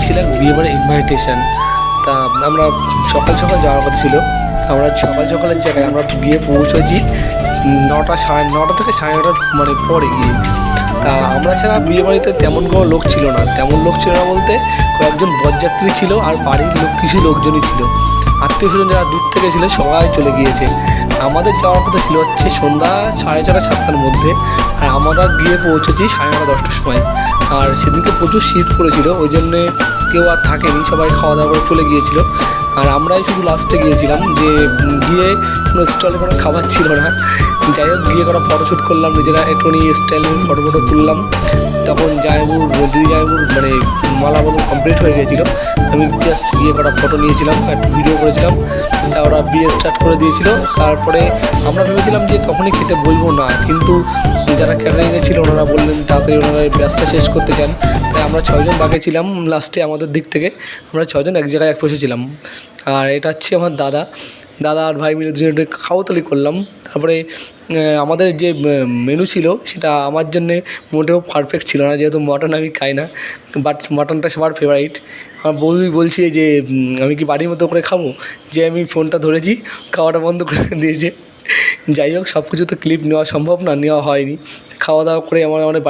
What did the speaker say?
ছিল এক বিয়েবাড়ির ইনভাইটেশন। তা আমরা সকাল সকাল যাওয়ার কথা ছিল। আমরা সকাল সকালের জায়গায় আমরা গিয়ে পৌঁছেছি 9টা সাড়ে 9টা থেকে সাড়ে 9টার মানে পরে গিয়ে। তা আমরা ছাড়া বিয়েবাড়িতে তেমন কোনো লোক ছিল না, বলতে কয়েকজন বরযাত্রী ছিল আর বাড়ির কিছু লোকজনই ছিল। আত্মীয় স্বজন যারা দূর থেকে ছিল সবাই চলে গিয়েছে। আমাদের যাওয়ার কথা ছিল হচ্ছে সন্ধ্যা 6:30 7টার মধ্যে, আর আমরা গিয়ে পৌঁছেছি 9:30 10টার সময়। আর সেদিনকে প্রচুর শীত পড়েছিল, ওই জন্যে কেউ আর থাকেনি, সবাই খাওয়া দাওয়া করে চলে গিয়েছিল। আর আমরাই শুধু লাস্টে গিয়েছিলাম, যে গিয়ে কোনো স্টলে কোনো খাবার ছিল না। যাই হোক, গিয়ে করা ফটোশ্যুট করলাম, নিজেরা একটুখানি স্টাইল ফটো তুললাম। তখন দিদি জামাইবুর মানে মালা বদল কমপ্লিট হয়ে গিয়েছিলো। আমি জাস্ট গিয়ে কটা ফটো নিয়েছিলাম, একটু ভিডিও করেছিলাম। তা ওরা বিয়ে স্টার্ট করে দিয়েছিল। তারপরে আমরা ভেবেছিলাম যে তখনই খেতে বলবো না, কিন্তু যারা ক্যাটারিংয়ে ছিল ওনারা বললেন তাড়াতাড়ি ওনারা ব্যাচটা শেষ করতে চান। তাই আমরা 6 জন বাকি ছিলাম। লাস্টে আমাদের দিক থেকে আমরা 6 জন এক জায়গায় বসেছিলাম। আর এটা হচ্ছে আমার দাদা আর ভাই মিলে দুজনে খাওয়াতালি করলাম। তারপরে আমাদের যে মেনু ছিল সেটা আমার জন্যে মোটেও পারফেক্ট ছিল না, যেহেতু মটন আমি খাই না, বাট মটনটা সবার ফেভারিট। আমার বৌদি বলছে যে আমি কি বাড়ির মতো করে খাবো, যে আমি ফোনটা ধরেছি, খাওয়াটা বন্ধ করে দিয়েছে। যাই হোক, সব কিছু তো ক্লিপ নেওয়া সম্ভব না, নেওয়া হয়নি। খাওয়া দাওয়া করে আমার বাড়ি